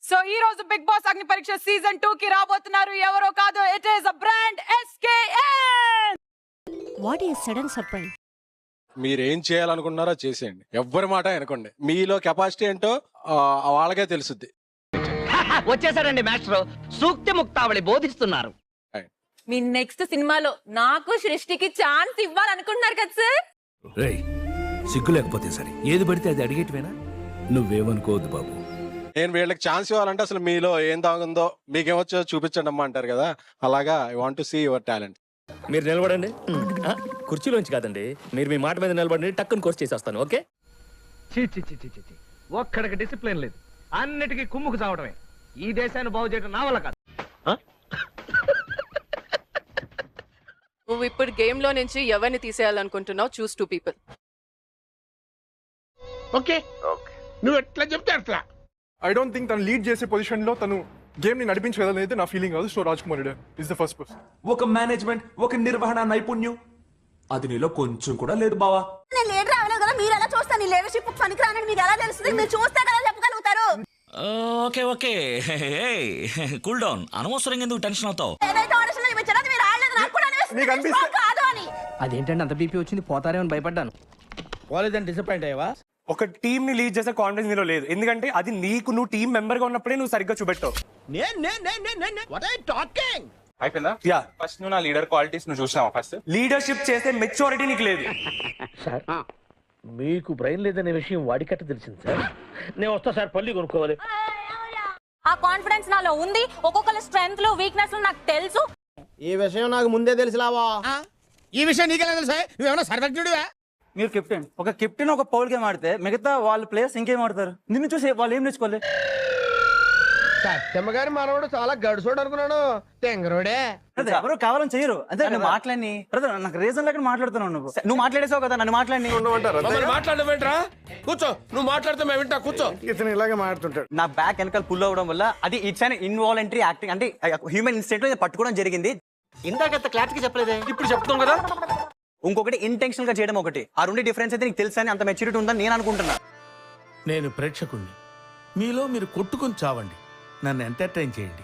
So ఈ రోజు big boss అగ్ని పరీక్ష సీజన్ 2 కి రాబోతున్నారు ఎవరో కాదు, it is a brand SKN. What is sudden surprise? మీరేం చేయాలనుకున్నారో చేసేయండి, ఎవ్వరి మాట అనుకోండి. మీలో కెపాసిటీ ఏంటో వాళ్ళకే తెలుసుద్ది. వచ్చేసారండి మాస్టర్, సూక్తి ముక్తావళి బోధిస్తున్నారు. మీ నెక్స్ట్ సినిమాలో నాకు సృష్టికి ఛాన్స్ ఇవ్వాలనుకుంటున్నారు కదా సార్? రేయ్, సిగ్గు లేకపోతే సరే, ఏది పడితే అది అడిగేటివేనా? నువ్వేమనుకోవద్దు బాబు. నేను వీళ్ళకి ఛాన్స్ ఇవ్వాలంటే అసలు మీలో ఏం దాగుందో, మీకేమొచ్చో చూపించండి అమ్మా అంటారు కదా, అలాగా I want to see your talent. మీరు నిలబడండి. కుర్చీలోంచి కాదండి, మీరు మీ మాట మీద నిలబడండి, టక్కుని కోర్స్ చేసేస్తాను. ఓకే? ఒక్కడికి డిసిప్లిన్ లేదు, అన్నిటికీ కుమ్ముకు చావడమే. ఈ దేశాన్ని బాగు చేయడం నా వల్ల కాదు. నువ్వు ఇప్పుడు గేమ్ లో నుంచి ఎవరిని తీసేయాలనుకుంటున్నావు? చూస్ 2 people. ఓకే, నువ్వు ఎట్లా చెప్తే అట్లా. ఐ డోంట్ థింక్ తను లీడ్ చేసే పొజిషన్ లో తను గేమ్ ని నడిపించగలనైతే నా ఫీలింగ్ కాదు. So Raj Kumar Reddy is the first person. ఒక మేనేజ్మెంట్, ఒక నిర్వహణ నైపుణ్యం అది నీలో కొంచెం కూడా లేదు బావా. నేను లీడర్ అవ్వలేదు కదా, మీరు ఎలా చూస్తారు? నీ లీడర్షిప్ పనికిరానని మీకు ఎలా తెలుస్తుంది? మీరు చూస్తే కదా చెప్పగలుగుతారు. Okay okay, cool down. అనవసరంగా ఎందుకు టెన్షన్ అవుతావు? ఏదైతే ఆడిషన్ ఇచ్చారో అది మీరు ఆడలేదు, నాకు కూడా అనిపిస్తుంది కాదు అని. అదేంటంటే అంత బీపీ వచ్చింది, పోతారేమని భయపడ్డాను. పోలేదని డిసప్పాయింట్ అయ్యావా? ఒక టీమ్ ని లీడ్ చేసే కాన్ఫిడెన్స్ నీలో లేదు, ఎందుకంటే అది నీకు నువ్వు టీం మెంబర్ గా ఉన్నప్పుడే నువ్వు సరిగ్గా చూపెట్టావు. అయిపోయిందా? యా, ఫస్ట్ నువ్వు నా లీడర్ క్వాలిటీస్ నువ్వు చూసావా? ఫస్ట్ లీడర్షిప్ చేసే మెచ్యూరిటీ నీకు లేదు. సార్, మీకు బ్రెయిన్ లేదనే విషయం వాడికట్ట తెలిసింది సార్. నేను వస్తా సార్, పల్లి కొనుక్కోవాలి. ఆ కాన్ఫిడెన్స్ నాలో ఉంది. ఒక్కొక్కరి స్ట్రెంగ్త్ లు వీక్నెస్ నాకు తెలుసు. ఈ విషయం నాకు ముందే తెలిసిలావా? ఈ విషయం నీకెలా తెలుసా? నువ్వేమన్నా సర్వజ్ఞుడివా? మీరు కెప్టెన్, ఒక కెప్టెన్ ఒక పౌల్ గేమ్ ఆడితే మిగతా వాళ్ళ ప్లేయర్స్ ఇంకేం ఆడతారు? నిన్ను చూసి వాళ్ళు ఏం నేర్చుకోవాలి? సత్యమ్మ గారి మనవడు చాలా గడుసోడు అనుకున్నాను, తెంగరోడే. ఎవరు కావాలని చేయరు. అదే మాట్లాడి నాకు రీజన్ లేక మాట్లాడుతున్నావు. నువ్వు మాట్లాడేసావు కదా, నన్ను మాట్లాడి మాట్లాడమేంట్రా? కూర్చో, నువ్వు మాట్లాడితే మేము వింటా. కూర్చో. ఇతను ఇలాగే మాట్లాడుతుంటాడు. నా బ్యాక్ వెనకాల పుల్ అవ్వడం వల్ల అది ఇట్స్ అన్ ఇన్వాలంటరీ యాక్టింగ్, అంటే హ్యూమన్ ఇన్స్టింక్ట్ లో పట్టుకోవడం జరిగింది. ఇందాక క్లారిటీగా చెప్పలేదే, ఇప్పుడు చెప్తాం కదా. ఇంకొకటి ఇంటెన్షనల్ గా చేయడం ఒకటి. ఆ రెండు డిఫరెన్స్ అయితే నీకు తెలుసా? అని అంత మెచ్యూరిటీ ఉందని నేను అనుకుంటున్నా. నేను ప్రేక్షకుణ్ణి, మీలో మీరు కొట్టుకొని చావండి, నన్ను ఎంటర్టైన్ చేయండి.